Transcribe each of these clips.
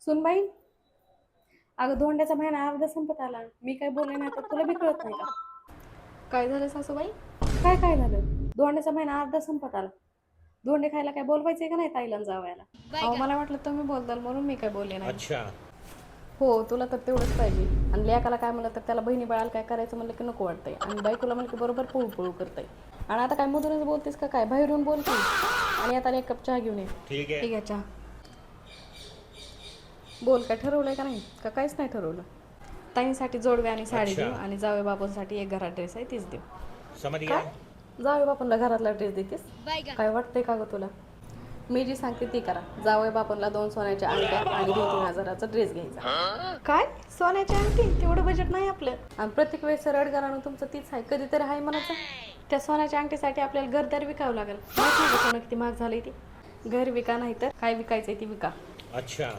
सुनबाई, अगं धोंड्याचा महिना अर्धा संपत आला. मी काय बोलले नाही तर तुला बी कळत नाही का? काय झालं सासूबाई? काय झालं? धोंड्याचा महिना अर्धा संपत आला. धोंडे खायला काय बोलवायचंय का नाही ताईला आणि जावयाला? अहो मला वाटलं तुम्ही बोलताल म्हणून मी काय बोलले नाही. अच्छा. हो तुला तर तेवढंच पाहिजे. आणि लेकाला काय म्हणलं तर त्याला बहिणी बाळाला काय करायचं म्हणलं की नको वाटतंय. आणि बायकोला म्हणलं की बरोबर पळू पळू करतंय. आणि आता काय मधूनच बोलतेस का काय? बाहेरून बोलते. आणि आता एक कप चहा घेऊन ये. ठीक है. ठीक आहे चहा. बोल काय ठरवलंय का नाही? का काहीच नाही ठरवलं? ताईंसाठी जोडवे आणि साडी अच्छा. देऊ आणि जावे बापूंसाठी एक घरात ड्रेस आहे तीच देऊ. समझ गया. काय जावे बापूंला घरातला ड्रेस देतेस? काय वाटतंय का गं तुला? मी जी सांगते ती करा. जावई बापूंला 2 सोन्याच्या अंगठ्या आणि 2-3 हजाराचा ड्रेस घ्यायचा. काय सोन्याची अंगठी? तेवढं बजेट नाही आपलं. आणि प्रत्येक वेळेस रडगाणं तुमचं तीच आहे. कधीतरी आहे म्हणायचं. त्या सोन्याच्या अंगठीसाठी आपल्याला घरदार विकावं लागेल. माहिती नाही का सोनं किती महाग झालंय ते? घर विका नाही तर काय विकायचंय ती विका. अच्छा.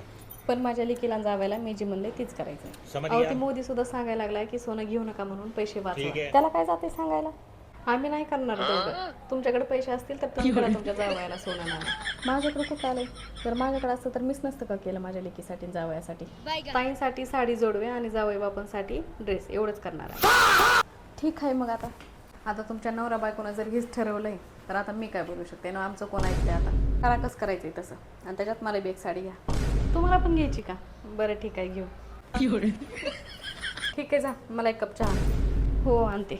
पण माझ्या लेकीला जावायला मी जी म्हणले तीच करायचंय. समझ अहो गया. ती मोदी सुद्धा सांगायला लागलाय की सोनं घेऊ नका म्हणून पैसे वाचवा. ठीक आहे. त्याला काय जाते सांगायला? आम्ही नाही करणार तेवढं. तुमच्याकडे पैसे असतील तर तुम्ही करा तुमच्या जावयाला सोनं नाणं. माझ्याकडे कुठं आलंय? जर माझ्याकडे असतं तर मीच नसतं का केलं माझ्या लेकीसाठी आणि जावयासाठी. ताईंसाठी साडी जोडवे आणि जावई बापांसाठी ड्रेस एवढंच करणार आहे. ठीक आहे मग आता तुमच्या नवरा बायकोनं जर हेच ठरवलंय तर आता मी काय बोलू शकते ना? आमचं कोण ऐकते आता? करा कसं करायचंय तसं. आणि त्याच्यात मला बी एक साडी घ्या. तुम्हाला पण घ्यायची का? बरं ठीक आहे घेऊ. ठीक आहे जा मला एक कप चहा. हो आणते.